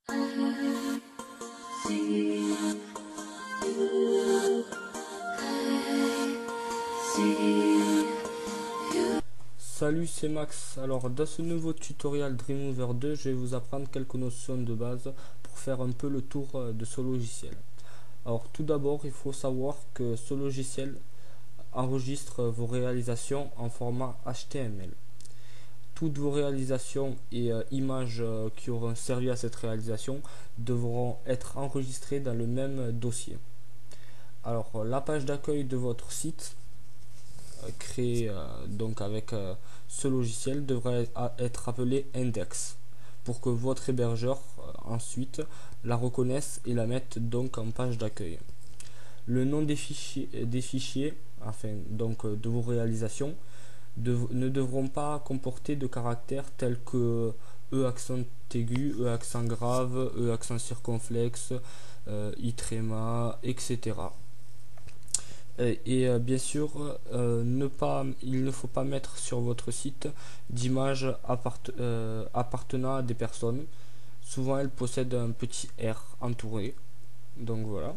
Salut, c'est Max. Alors dans ce nouveau tutoriel Dreamweaver 2, je vais vous apprendre quelques notions de base pour faire un peu le tour de ce logiciel. Alors tout d'abord, il faut savoir que ce logiciel enregistre vos réalisations en format HTML. Toutes vos réalisations et images qui auront servi à cette réalisation devront être enregistrées dans le même dossier. Alors la page d'accueil de votre site créé donc avec ce logiciel devrait être appelé index pour que votre hébergeur ensuite la reconnaisse et la mette donc en page d'accueil. Le nom des fichiers enfin donc de vos réalisations ne devront pas comporter de caractères tels que E accent aigu, E accent grave, E accent circonflexe, I tréma, etc. Bien sûr, il ne faut pas mettre sur votre site d'images appartenant à des personnes. Souvent, elles possèdent un petit R entouré. Donc voilà.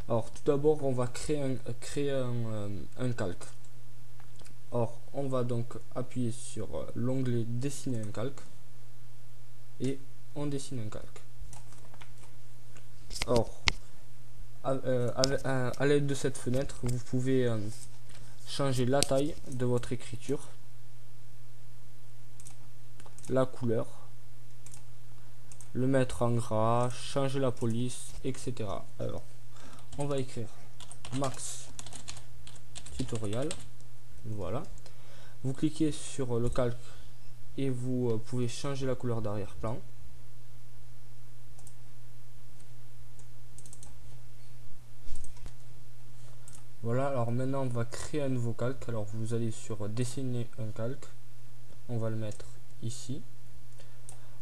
Alors, tout d'abord, on va créer un calque. Or, on va donc appuyer sur l'onglet Dessiner un calque et on dessine un calque. Or, à l'aide de cette fenêtre, vous pouvez changer la taille de votre écriture, la couleur, le mettre en gras, changer la police, etc. Alors, on va écrire Max Tutorial. Voilà. Vous cliquez sur le calque et vous pouvez changer la couleur d'arrière-plan. Voilà, alors maintenant on va créer un nouveau calque. Alors vous allez sur dessiner un calque. On va le mettre ici.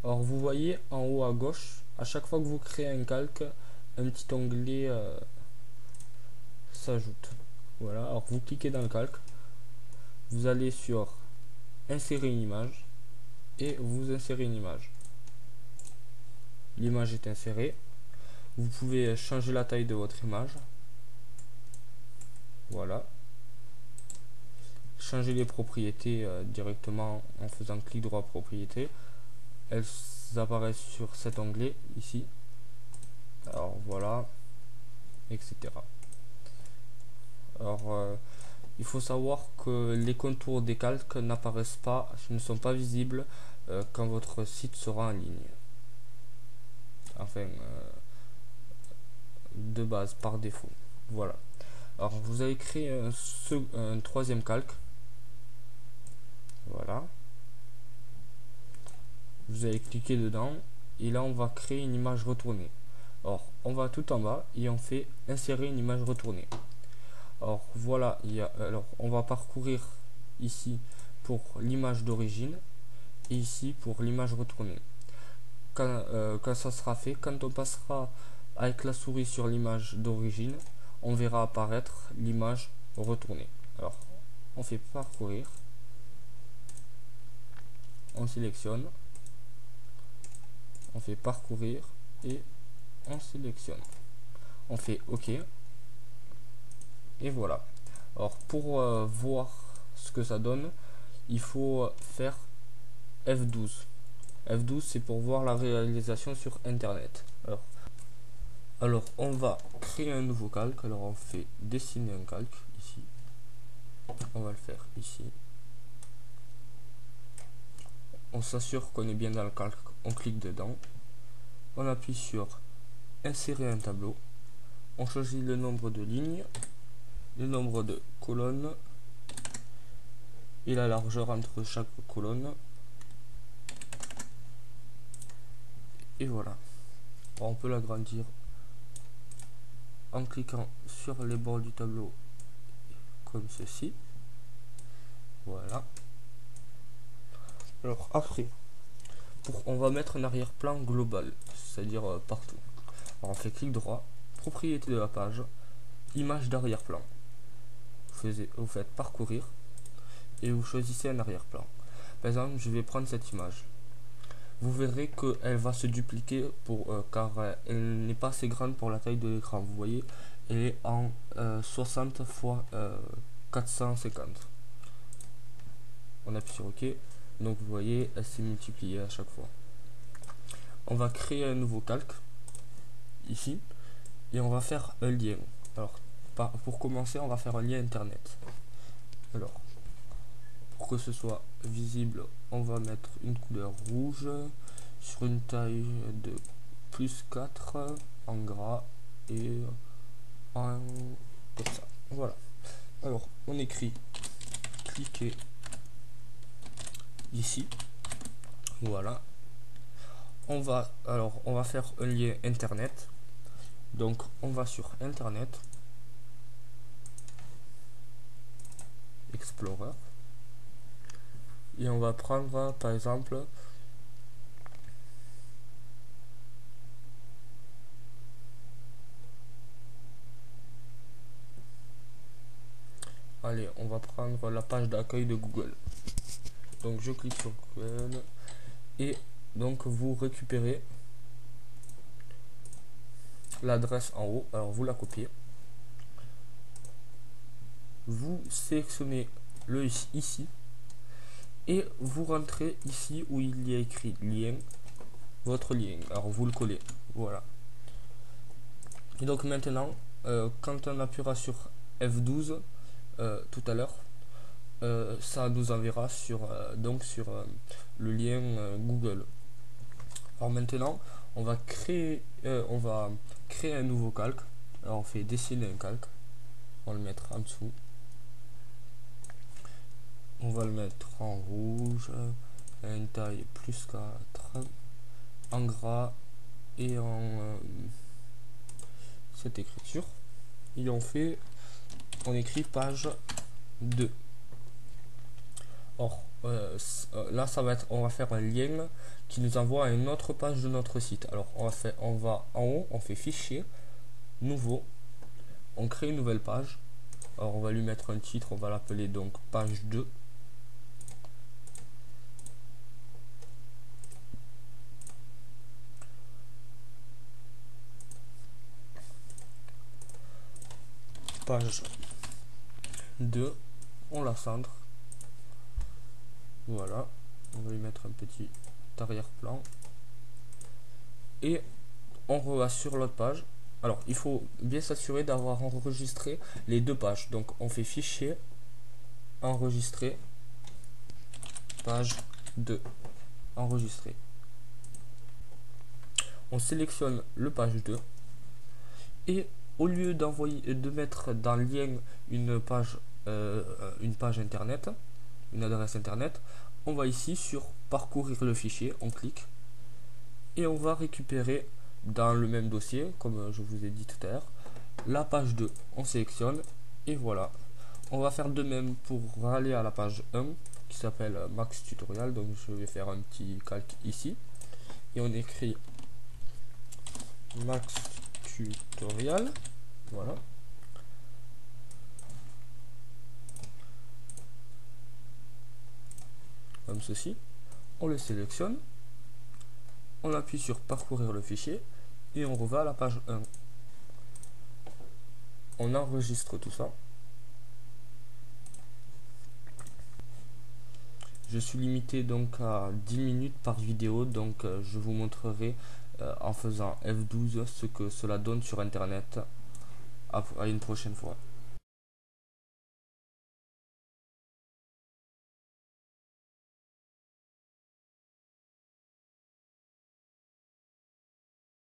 Alors vous voyez en haut à gauche, à chaque fois que vous créez un calque, un petit onglet s'ajoute. Voilà, alors vous cliquez dans le calque, vous allez sur insérer une image et vous insérez une image. L'image est insérée. Vous pouvez changer la taille de votre image. Voilà. Changer les propriétés directement en faisant clic droit propriété. Elles apparaissent sur cet onglet ici. Alors voilà, etc. Alors il faut savoir que les contours des calques n'apparaissent pas, ne sont pas visibles quand votre site sera en ligne. Enfin, de base, par défaut. Voilà. Alors vous allez créer un troisième calque. Voilà. Vous allez cliquer dedans et là on va créer une image retournée. Alors on va tout en bas et on fait insérer une image retournée. Alors voilà, alors on va parcourir ici pour l'image d'origine et ici pour l'image retournée. Quand ça sera fait, quand on passera avec la souris sur l'image d'origine, on verra apparaître l'image retournée. Alors on fait parcourir, on sélectionne, on fait parcourir et on sélectionne, on fait OK et voilà. Alors pour voir ce que ça donne, il faut faire F12. F12 c'est pour voir la réalisation sur internet. Alors on va créer un nouveau calque. Alors on fait dessiner un calque ici, on va le faire ici, on s'assure qu'on est bien dans le calque, on clique dedans, on appuie sur insérer un tableau, on choisit le nombre de lignes, le nombre de colonnes et la largeur entre chaque colonne, et voilà. On peut l'agrandir en cliquant sur les bords du tableau comme ceci. Voilà. Alors après, on va mettre un arrière-plan global, c'est-à-dire partout. Alors on fait clic droit, propriété de la page, image d'arrière-plan. Vous faites parcourir et vous choisissez un arrière-plan. Par exemple, je vais prendre cette image. vous verrez qu'elle va se dupliquer car elle n'est pas assez grande pour la taille de l'écran. Vous voyez, elle est en 60 x 450. On appuie sur OK. Donc vous voyez, elle s'est multipliée à chaque fois. On va créer un nouveau calque ici et on va faire un lien. Alors pour commencer, on va faire un lien internet. Alors pour que ce soit visible, on va mettre une couleur rouge sur une taille de +4 en gras et en comme ça. Voilà. Alors on écrit cliquez ici. Voilà. On va faire un lien internet. Donc on va sur internet, Explorer, et on va prendre par exemple allez, on va prendre la page d'accueil de Google. Donc je clique sur Google et donc vous récupérez l'adresse en haut. Alors vous la copiez, vous sélectionnez le ici et vous rentrez ici où il y a écrit lien, votre lien. Alors vous le collez, voilà. Et donc maintenant quand on appuiera sur F12 tout à l'heure, ça nous enverra sur le lien Google. Alors maintenant on va créer un nouveau calque. Alors on fait dessiner un calque, on va le mettre en dessous, on va le mettre en rouge, à une taille +4, en gras et en cette écriture, et on écrit page 2. Or là on va faire un lien qui nous envoie à une autre page de notre site. Alors on va en haut, on fait fichier, nouveau, on crée une nouvelle page. Alors on va lui mettre un titre, on va l'appeler donc page 2. Page 2, on la centre. Voilà, on va lui mettre un petit arrière-plan et on va sur l'autre page. Alors il faut bien s'assurer d'avoir enregistré les deux pages. Donc on fait fichier, enregistrer, page 2, enregistrer. On sélectionne le page 2 et au lieu de mettre dans le lien une page internet, une adresse internet, on va ici sur parcourir le fichier, on clique et on va récupérer dans le même dossier, comme je vous ai dit tout à l'heure, la page 2. On sélectionne et voilà. On va faire de même pour aller à la page 1 qui s'appelle Max Tutorial. Donc je vais faire un petit calque ici et on écrit Max Tutorial. Voilà. Comme ceci. On le sélectionne. On appuie sur parcourir le fichier et on revient à la page 1. On enregistre tout ça. Je suis limité donc à 10 minutes par vidéo, donc je vous montrerai en faisant F12 ce que cela donne sur internet à une prochaine fois.